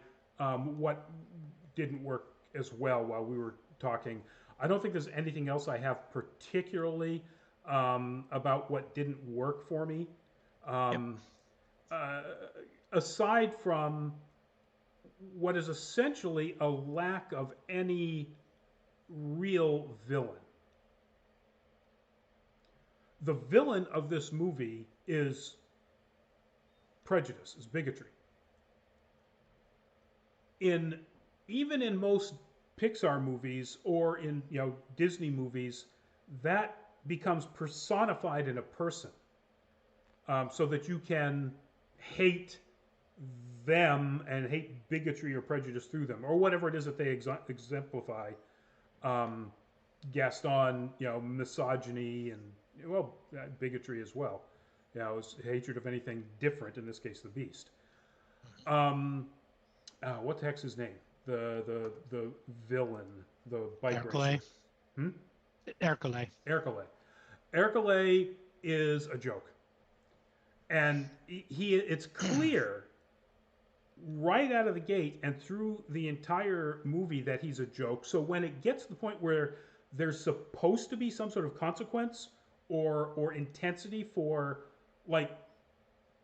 what didn't work as well while we were talking. I don't think there's anything else I have particularly about what didn't work for me. Yep. Um, uh, Aside from what is essentially a lack of any real villain. The villain of this movie is prejudice, is bigotry. In Even in most Pixar movies or in Disney movies, that becomes personified in a person, so that you can hate them and hate bigotry or prejudice through them or whatever it is that they exemplify. Um, Gaston, misogyny and bigotry as well. It's hatred of anything different. In this case, the beast. Um, what the heck's his name? The villain, the bike racer. Hercule. Hmm? Hercule. Ercole. Ercole is a joke, and it's clear right out of the gate and through the entire movie that he's a joke. So when it gets to the point where there's supposed to be some sort of consequence or intensity for, like,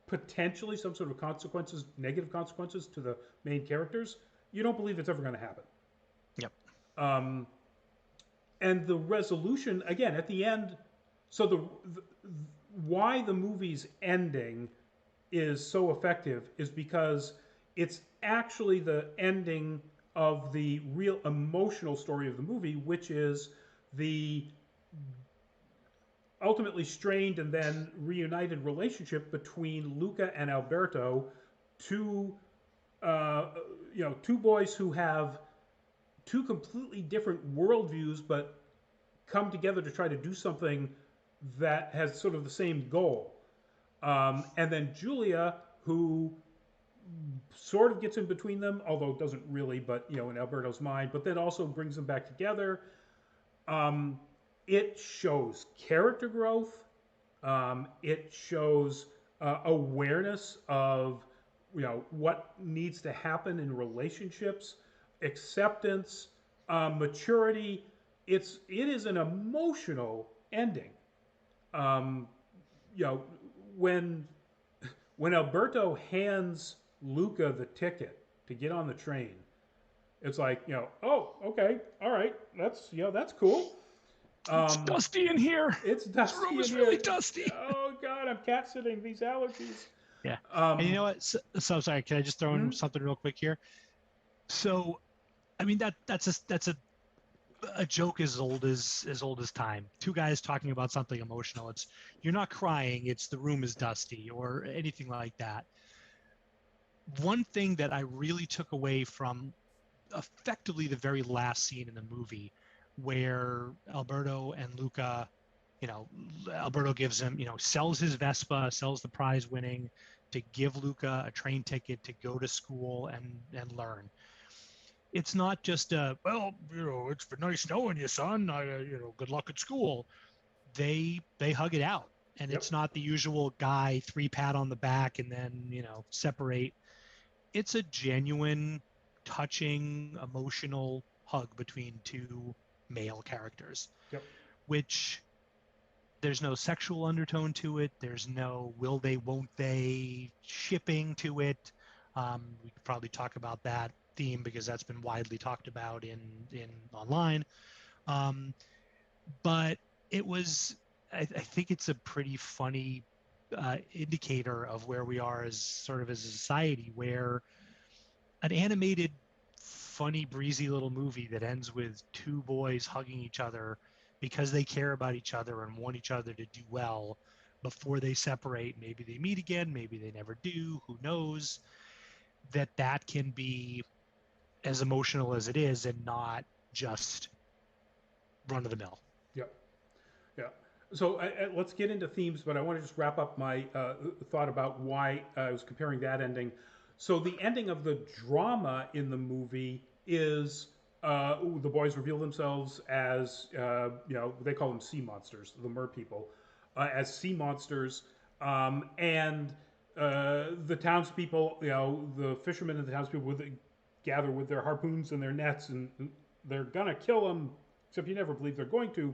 potentially some sort of consequences, negative consequences to the main characters, you don't believe it's ever going to happen. Yep. Um, and the resolution again at the end. So the why the movie's ending is so effective is because it's actually the ending of the real emotional story of the movie, which is the ultimately strained and then reunited relationship between Luca and Alberto, two uh, two boys who have two completely different worldviews, but come together to try to do something that has sort of the same goal. And then Julia, who sort of gets in between them, although doesn't really, but in Alberto's mind, but then also brings them back together. Um, it shows character growth. It shows awareness of what needs to happen in relationships, acceptance, maturity. It is an emotional ending. Um, you know when Alberto hands Luca the ticket to get on the train, it's like, oh, okay, all right, that's cool. It's dusty in here. It's This room dusty in is here. really dusty. Oh God, I'm cat sitting. These allergies. Yeah. And you know what? So sorry. Can I just throw in something real quick here? So, I mean that's a joke as old as time. Two guys talking about something emotional. It's you're not crying. It's the room is dusty or anything like that. One thing that I really took away from effectively the very last scene in the movie, where Alberto and Luca, Alberto gives him, sells his Vespa, sells the prize winning to give Luca a train ticket to go to school and learn. It's not just it's nice knowing you, son. Good luck at school. They hug it out, and Yep. it's not the usual guy 3 pat on the back and then separate. It's a genuine, touching, emotional hug between two male characters, Yep. which there's no sexual undertone to it. There's no will they, won't they shipping to it. We could probably talk about that theme because that's been widely talked about in online. Um, but it was, I think it's a pretty funny indicator of where we are as sort of as a society, where an animated, funny, breezy little movie that ends with two boys hugging each other because they care about each other and want each other to do well before they separate. Maybe they meet again, maybe they never do, who knows, that can be as emotional as it is and not just run of the mill. Yep. Yeah. So let's get into themes, but I want to just wrap up my thought about why I was comparing that ending. So the ending of the drama in the movie is the boys reveal themselves as, they call them sea monsters, the mer people, as sea monsters, and the townspeople, the fishermen and the townspeople gather with their harpoons and their nets, and they're gonna kill them, except you never believe they're going to.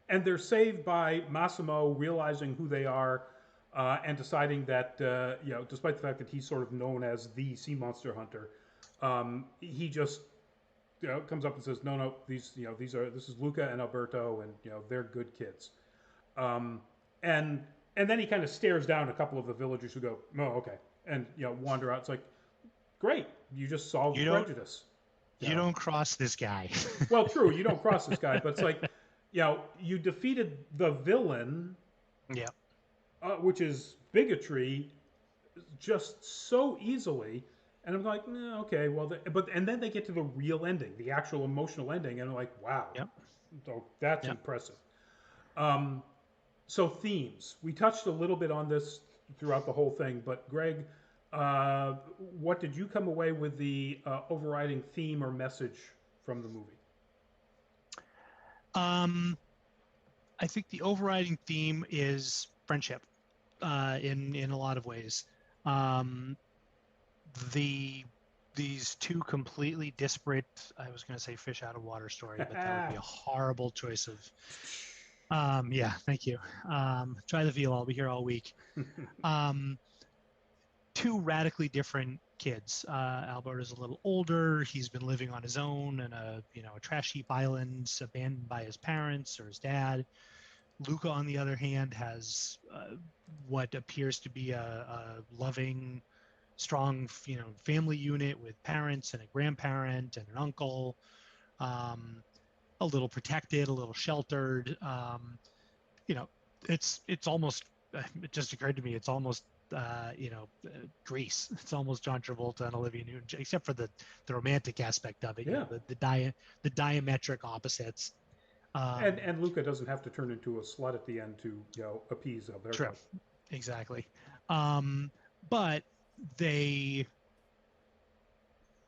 And they're saved by Massimo realizing who they are, and deciding that, despite the fact that he's sort of known as the sea monster hunter, he just comes up and says, no, no, this is Luca and Alberto, and they're good kids. Um, and and then he kind of stares down a couple of the villagers who go, oh, okay, and wander out. It's like, great, you just solved You don't prejudice. you don't cross this guy. Well, true, you don't cross this guy, but it's like, you defeated the villain, Yeah. which is bigotry, just so easily. And I'm like, okay, well, and then they get to the real ending, the actual emotional ending, and I'm like, wow, Yep. so that's Yep. impressive. Um, so themes, we touched a little bit on this throughout the whole thing, but Greg, what did you come away with the overriding theme or message from the movie? Um, I think the overriding theme is friendship, in a lot of ways. Um, the these two completely disparate, I was going to say fish out of water story, but that would be a horrible choice of. Yeah, thank you. Try the veal. I'll be here all week. Um, Two radically different kids. Alberto's a little older. He's been living on his own in a trash heap island, abandoned by his parents or his dad. Luca, on the other hand, has what appears to be a loving, strong, family unit with parents and a grandparent and an uncle. Um, a little protected, a little sheltered. You know, it's almost. It just occurred to me. It's almost Grease. It's almost John Travolta and Olivia Newton, except for the romantic aspect of it. Yeah, The diametric opposites. and Luca doesn't have to turn into a slut at the end to appease True, Alberto. exactly. But they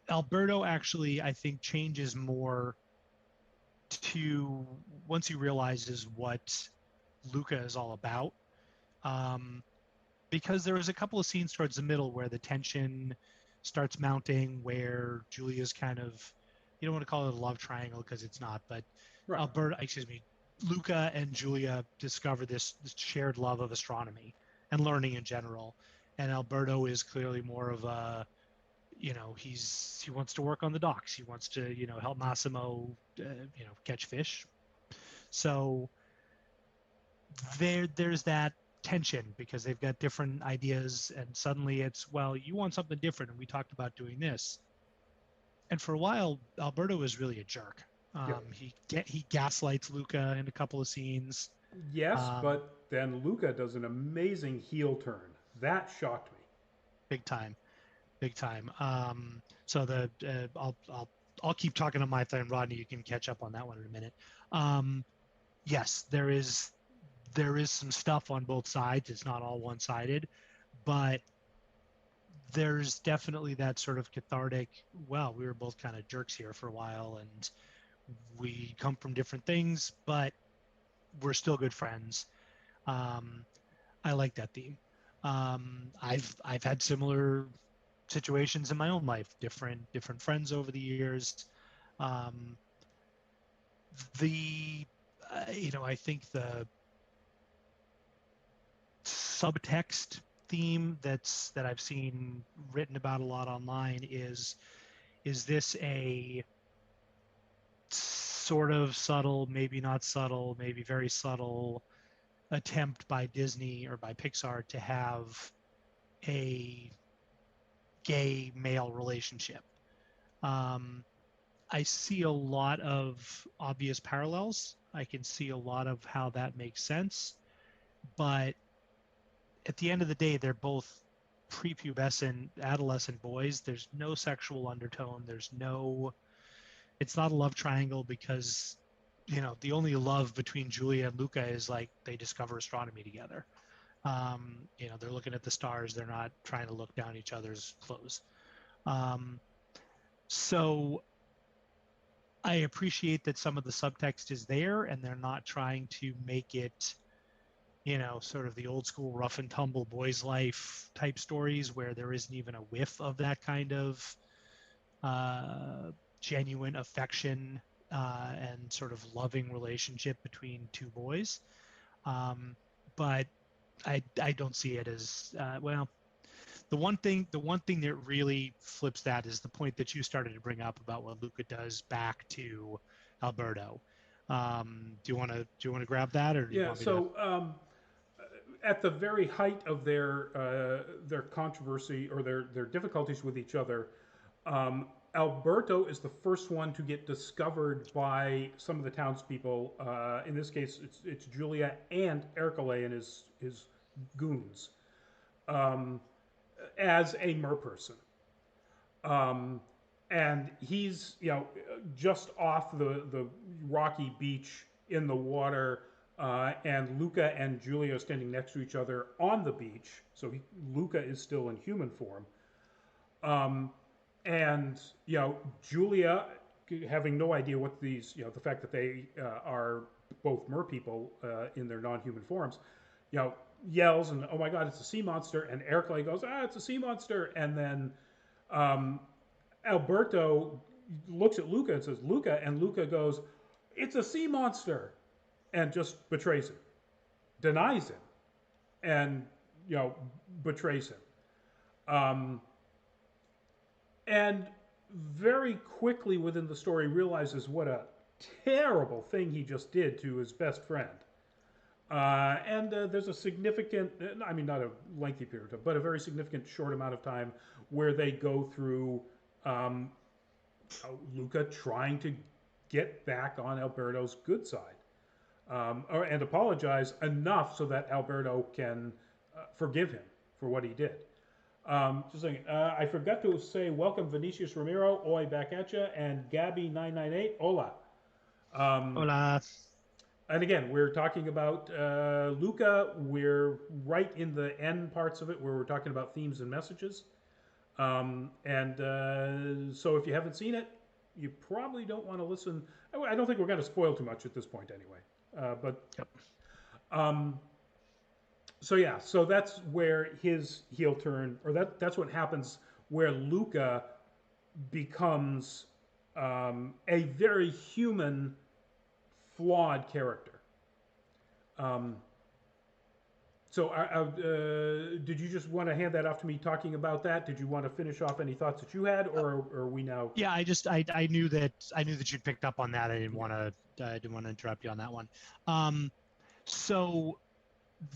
Alberto actually, I think, changes more to once he realizes what Luca is all about. Um, because there was a couple of scenes towards the middle where the tension starts mounting, where Julia's kind of, you don't want to call it a love triangle because it's not, but Right. Luca and Julia discover this shared love of astronomy and learning in general. And Alberto is clearly more of a, he wants to work on the docks. He wants to, help Massimo, catch fish. So there's that tension because they've got different ideas, and suddenly it's, well, you want something different, and we talked about doing this. And for a while, Alberto is really a jerk. Yep. He gaslights Luca in a couple of scenes. Yes, Um, but then Luca does an amazing heel turn. That shocked me. Big time, big time. So I'll keep talking on my thing, Rodney. You can catch up on that one in a minute. Um, yes, there is some stuff on both sides. It's not all one sided, but there's definitely that sort of cathartic, well, we were both kind of jerks here for a while, and we come from different things, but we're still good friends. Um, I like that theme. I've had similar situations in my own life, different friends over the years. Um, the I think the subtext theme that I've seen written about a lot online is this a sort of subtle, maybe not subtle, maybe very subtle attempt by Disney or by Pixar to have a gay male relationship? Um, I see a lot of obvious parallels. I can see a lot of how that makes sense, but at the end of the day, they're both prepubescent adolescent boys. There's no sexual undertone. It's not a love triangle because, the only love between Julia and Luca is like they discover astronomy together. They're looking at the stars. They're not trying to look down each other's clothes. So I appreciate that some of the subtext is there and they're not trying to make it, sort of the old school rough and tumble boys life type stories where there isn't even a whiff of that kind of uh, genuine affection and sort of loving relationship between two boys. But I don't see it as well. The one thing that really flips that is the point that you started to bring up about what Luca does back to Alberto. Do you want to grab that, or do you Yeah. want me to? So at the very height of their controversy or their difficulties with each other, Alberto is the first one to get discovered by some of the townspeople. In this case, it's Julia and Ercole and his goons, um, as a merperson. Um, and he's just off the rocky beach in the water, and Luca and Julia are standing next to each other on the beach. So Luca is still in human form, um, and Julia, having no idea what these the fact that they are both mer people in their non-human forms, you know yells and, oh my god, it's a sea monster, and Ercole goes, it's a sea monster, and then um, Alberto looks at Luca and says, Luca, and Luca goes, it's a sea monster, and just betrays him, denies him, and betrays him. And very quickly within the story realizes what a terrible thing he just did to his best friend. And there's a significant, I mean, not a lengthy period of time, but a very significant short amount of time where they go through um, Luca trying to get back on Alberto's good side, and apologize enough so that Alberto can forgive him for what he did. Just saying, I forgot to say welcome Vinicius Ramiro, oi back at ya, and Gabby998, hola. Um, Hola. and again, we're talking about Luca. We're right in the end parts of it where we're talking about themes and messages. And so if you haven't seen it, you probably don't want to listen. I don't think we're going to spoil too much at this point anyway. But Yep. um, so yeah, so that's where his heel turn, or that's what happens where Luca becomes a very human, flawed character. Um, did you just want to hand that off to me talking about that? Did you want to finish off any thoughts that you had, or are we now? Yeah, I knew that you'd picked up on that. Okay. I didn't want to interrupt you on that one. So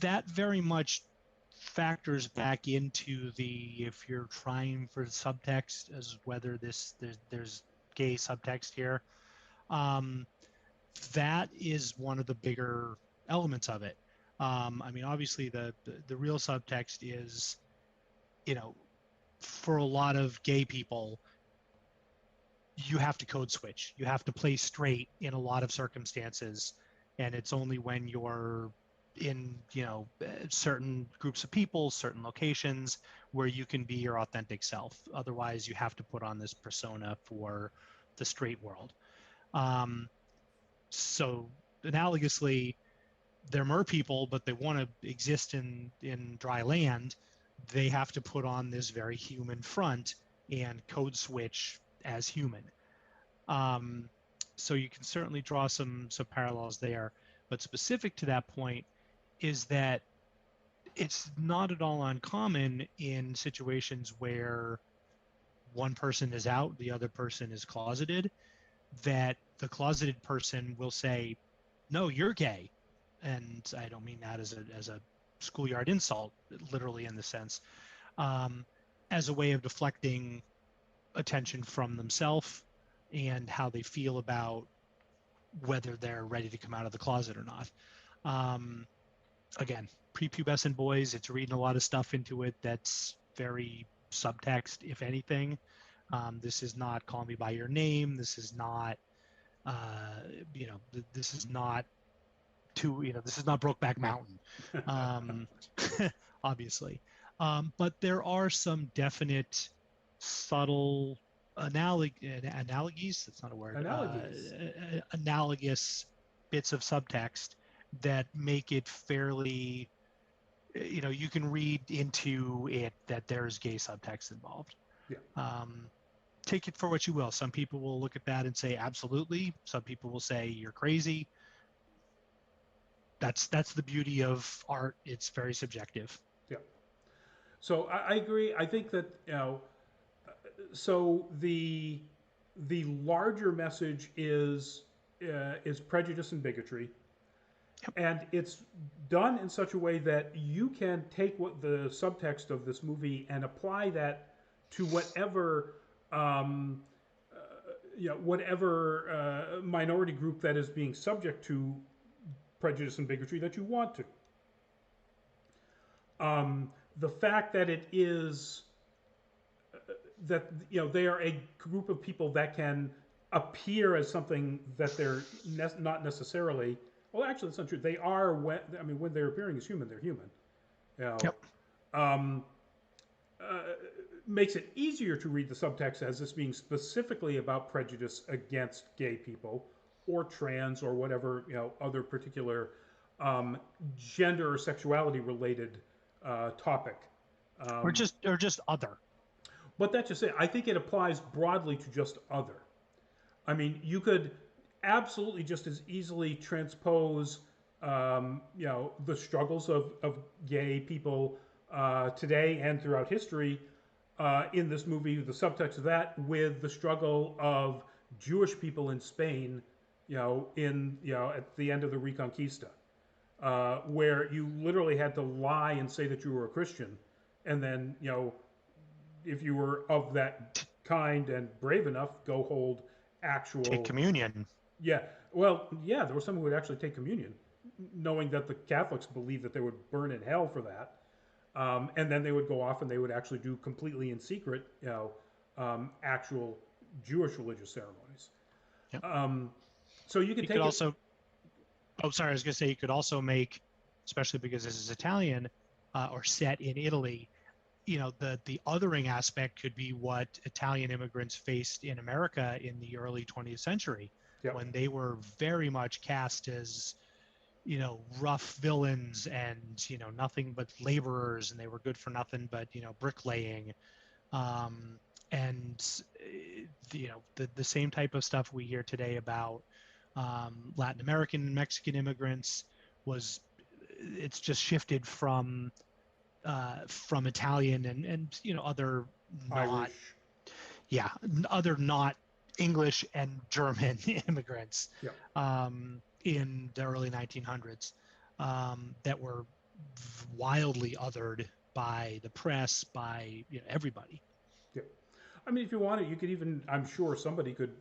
that very much factors back into the, if you're trying for subtext, as whether there's gay subtext here. Um, that is one of the bigger elements of it. I mean, obviously the real subtext is, you know, for a lot of gay people, you have to code switch. You have to play straight in a lot of circumstances, and it's only when you're in, certain groups of people, certain locations, where you can be your authentic self. Otherwise, you have to put on this persona for the straight world. Um, so analogously, they're mer people, but they want to exist in dry land. They have to put on this very human front and code switch as human. Um, so you can certainly draw some parallels there. But specific to that point is that it's not at all uncommon in situations where one person is out, the other person is closeted, that the closeted person will say, "No, you're gay," and I don't mean that as a schoolyard insult, literally in the sense, um, as a way of deflecting attention from themselves and how they feel about whether they're ready to come out of the closet or not. Um, Again, prepubescent boys, it's reading a lot of stuff into it that's very subtext, if anything. This is not call me by your name. This is not, this is not this is not Brokeback Mountain, um, obviously. But there are some definite subtle analogies, that's not a word, Analogies. analogous bits of subtext that make it fairly, you can read into it that there's gay subtext involved. Yeah. Take it for what you will. Some people will look at that and say absolutely. Some people will say you're crazy. That's the beauty of art. It's very subjective. Yeah. So I agree. I think that so the larger message is prejudice and bigotry, Yep. and it's done in such a way that you can take what the subtext of this movie and apply that to whatever whatever minority group that is being subject to prejudice and bigotry that you want to. The fact that it is that they are a group of people that can appear as something that they're not necessarily. Well, actually, that's not true. They are when I mean when they're appearing as human, they're human. You know, Yep. um, makes it easier to read the subtext as this being specifically about prejudice against gay people or trans or whatever other particular gender or sexuality related topic. Or Um, just other. but that's just it. I think it applies broadly to just other. I mean, you could absolutely just as easily transpose, the struggles of gay people today and throughout history in this movie, the subtext of that, with the struggle of Jewish people in Spain, at the end of the Reconquista, where you literally had to lie and say that you were a Christian, and then if you were of that kind and brave enough, go hold Take actual. communion. Yeah, well, yeah, there was someone who would actually take communion, knowing that the Catholics believed that they would burn in hell for that, and then they would go off and they would actually do completely in secret, actual Jewish religious ceremonies. Yep. Um, so you could You could take it. also, oh, sorry, I was going to say you could also make, especially because this is Italian or set in Italy, the othering aspect could be what Italian immigrants faced in America in the early 20th century Yep. when they were very much cast as rough villains and nothing but laborers, and they were good for nothing but bricklaying, um, and the same type of stuff we hear today about Latin American and Mexican immigrants was it's just shifted from Italian and other not Irish. yeah other not English and German immigrants Yep. in the early 1900s that were wildly othered by the press, by everybody. Yep. I mean, if you wanted, you could even. I'm sure somebody could,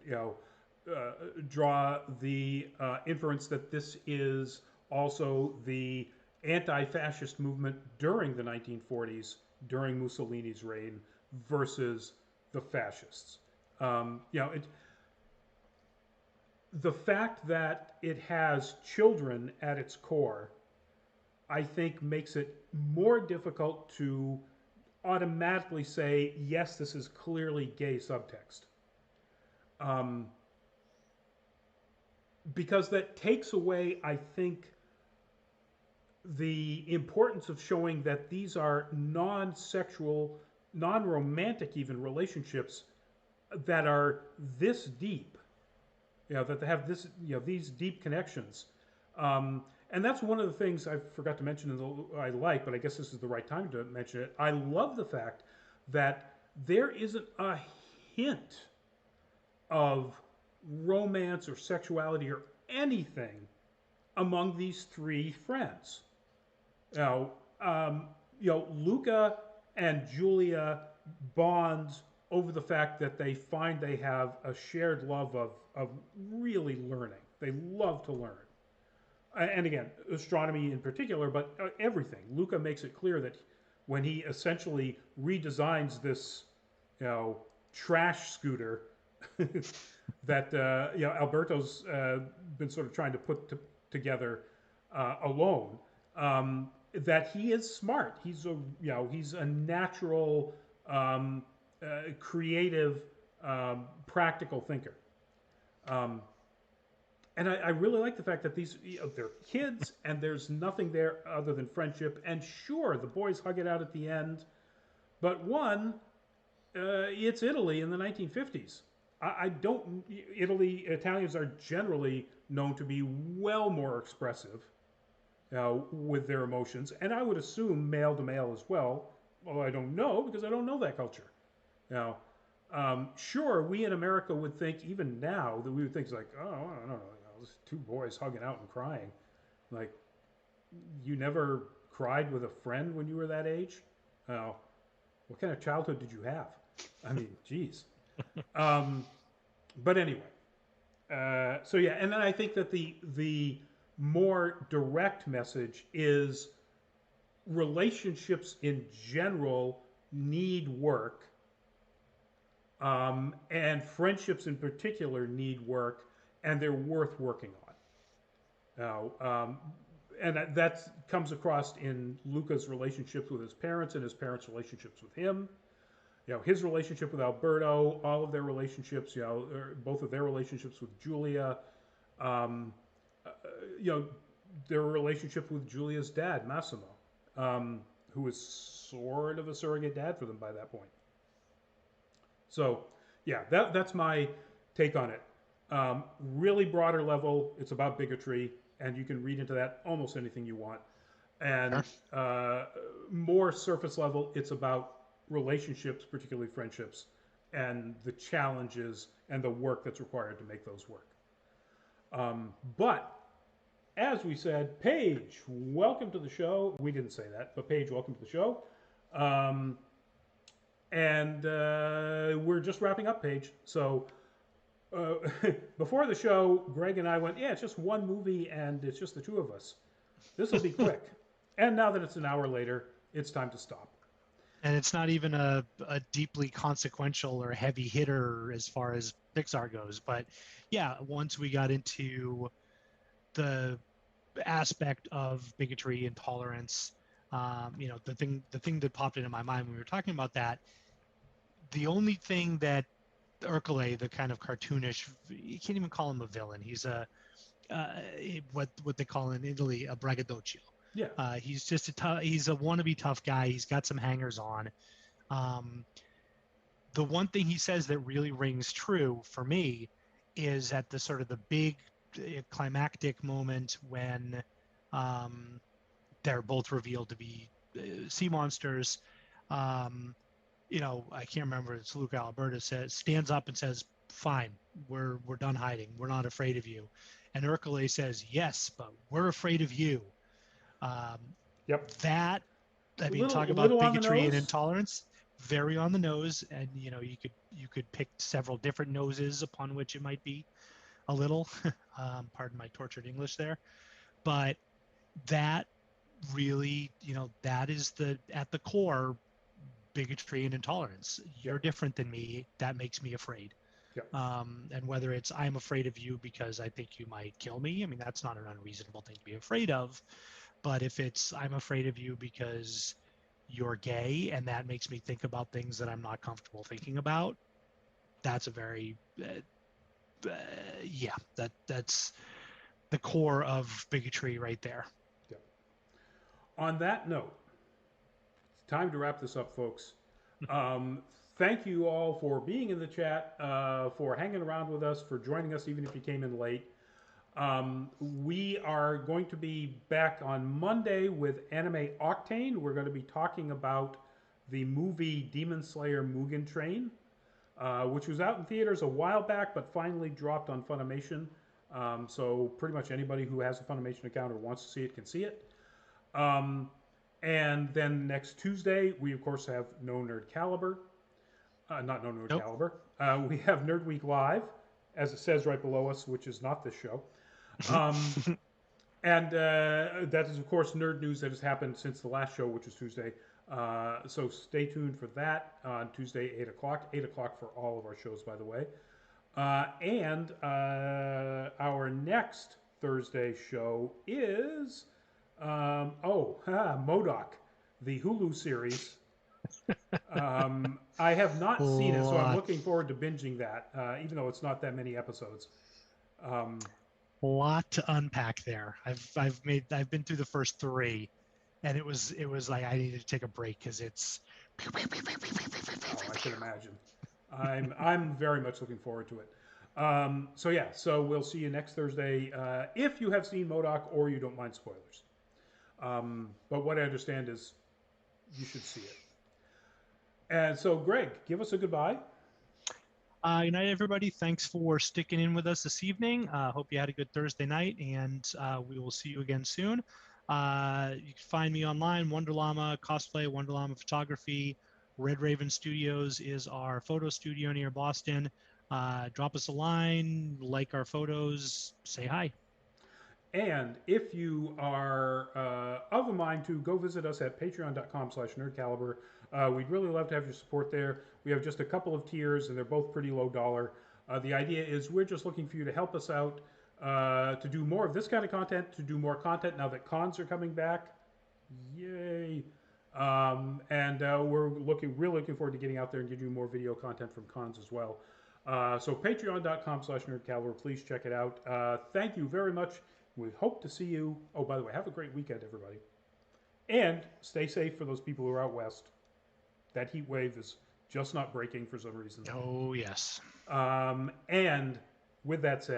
draw the inference that this is also the anti-fascist movement during the 1940s, during Mussolini's reign, versus the fascists. The fact that it has children at its core, I think, makes it more difficult to automatically say, yes, this is clearly gay subtext. Um, because that takes away, I think, the importance of showing that these are non sexual, non romantic, even relationships that are this deep, that they have this, these deep connections. And that's one of the things I forgot to mention I like, but I guess this is the right time to mention it. I love the fact that there isn't a hint of romance or sexuality or anything among these three friends. You know, Luca and Julia bond over the fact that they find they have a shared love of really learning. They love to learn. And again, astronomy in particular, but everything. Luca makes it clear that when he essentially redesigns this, trash scooter that Alberto's been sort of trying to together alone. That he is smart. He's a natural, creative practical thinker. Um, and I really like the fact that these they're kids and there's nothing there other than friendship. And sure, the boys hug it out at the end, but one, it's Italy in the 1950s. I don't. Italians are generally known to be well more expressive with their emotions, and I would assume male to male as well. Well, I don't know because I don't know that culture. Now, sure, we in America would think even now that we would think it's like, oh, I don't know, just two boys hugging out and crying. Like, you never cried with a friend when you were that age? Uh, what kind of childhood did you have? I mean, geez. Um, but anyway, so yeah, and then I think that the more direct message is relationships in general need work, and friendships in particular need work, and they're worth working on. Now, and that comes across in Luca's relationships with his parents and his parents' relationships with him. His relationship with Alberto, all of their relationships, both of their relationships with Julia, um, uh, you know, their relationship with Julia's dad, Massimo, who was sort of a surrogate dad for them by that point. So, yeah, that's my take on it. Really broader level, it's about bigotry, and you can read into that almost anything you want. Sure. And more surface level, it's about relationships, particularly friendships, and the challenges and the work that's required to make those work. But as we said, Paige, welcome to the show. We didn't say that, but Paige, welcome to the show. Um, and we're just wrapping up, Paige. So uh, before the show, Greg and I went, yeah, it's just one movie and it's just the two of us. This will be quick. And now that it's an hour later, it's time to stop. And it's not even a deeply consequential or heavy hitter as far as Pixar goes. But yeah, once we got into the aspect of bigotry, intolerance, the thing that popped into my mind when we were talking about that, the only thing that Urkelay, the kind of cartoonish, you can't even call him a villain. He's uh, what they call in Italy a braggadocio. Yeah. He's just he's a wannabe tough guy. He's got some hangers on. Um, the one thing he says that really rings true for me is at the sort of the big climactic moment when um, they're both revealed to be sea monsters. Um, I can't remember. It's Luca Alberta stands up and says, "Fine, we're done hiding. We're not afraid of you." And Urkelay says, "Yes, but we're afraid of you." Um, Yep. that I mean, talk about Little on the bigotry and nose. intolerance. Very on the nose, and you could pick several different noses upon which it might be a little. Pardon my tortured English there, but that really, that is the at the core bigotry and intolerance. You're Yep. different than me. That makes me afraid. Yep. And whether it's I'm afraid of you because I think you might kill me, I mean, that's not an unreasonable thing to be afraid of. But if it's I'm afraid of you because you're gay and that makes me think about things that I'm not comfortable thinking about, that's a very, yeah, that's the core of bigotry right there. Yep. On that note, it's time to wrap this up, folks. Um, Thank you all for being in the chat, for hanging around with us, for joining us, even if you came in late. We are going to be back on Monday with Anime Octane. We're going to be talking about the movie Demon Slayer Mugen Train, which was out in theaters a while back, but finally dropped on Funimation. So pretty much anybody who has a Funimation account or wants to see it can see it. Um, and then next Tuesday, we of course have No Nerd Caliber. Not No Nerd Nope. Caliber. We have Nerd Week Live, as it says right below us, which is not this show. Um, and that is, of course, nerd news that has happened since the last show, which was Tuesday. So stay tuned for that on Tuesday, 8 o'clock. 8 o'clock for all of our shows, by the way. And our next Thursday show is, MODOK, the Hulu series I have not seen it, so I'm Lot, looking forward to binging that, even though it's not that many episodes. Um, lot to unpack there. I've been through the first three, and it was like I needed to take a break because it's. oh, I can imagine. I'm very much looking forward to it. So yeah, so we'll see you next Thursday if you have seen Modoc or you don't mind spoilers. But what I understand is you should see it. And so, Greg, give us a goodbye. Good night, everybody. Thanks for sticking in with us this evening. Hope you had a good Thursday night, and we will see you again soon. You can find me online, Wonderllama Cosplay, Wonderllama Photography. Red Raven Studios is our photo studio near Boston. Drop us a line, like our photos, say hi. And if you are of a mind to go visit us at patreon.com/nerdcaliber, we'd really love to have your support there. We have just a couple of tiers, and they're both pretty low dollar. The idea is we're just looking for you to help us out to do more of this kind of content, to do more content now that cons are coming back. Yay! And we're really looking forward to getting out there and giving you more video content from cons as well. So patreon.com/nerdcaliber, please check it out. Thank you very much. We hope to see you. Oh, by the way, have a great weekend, everybody. And stay safe for those people who are out west. That heat wave is just not breaking for some reason. Oh, yes. And with that said,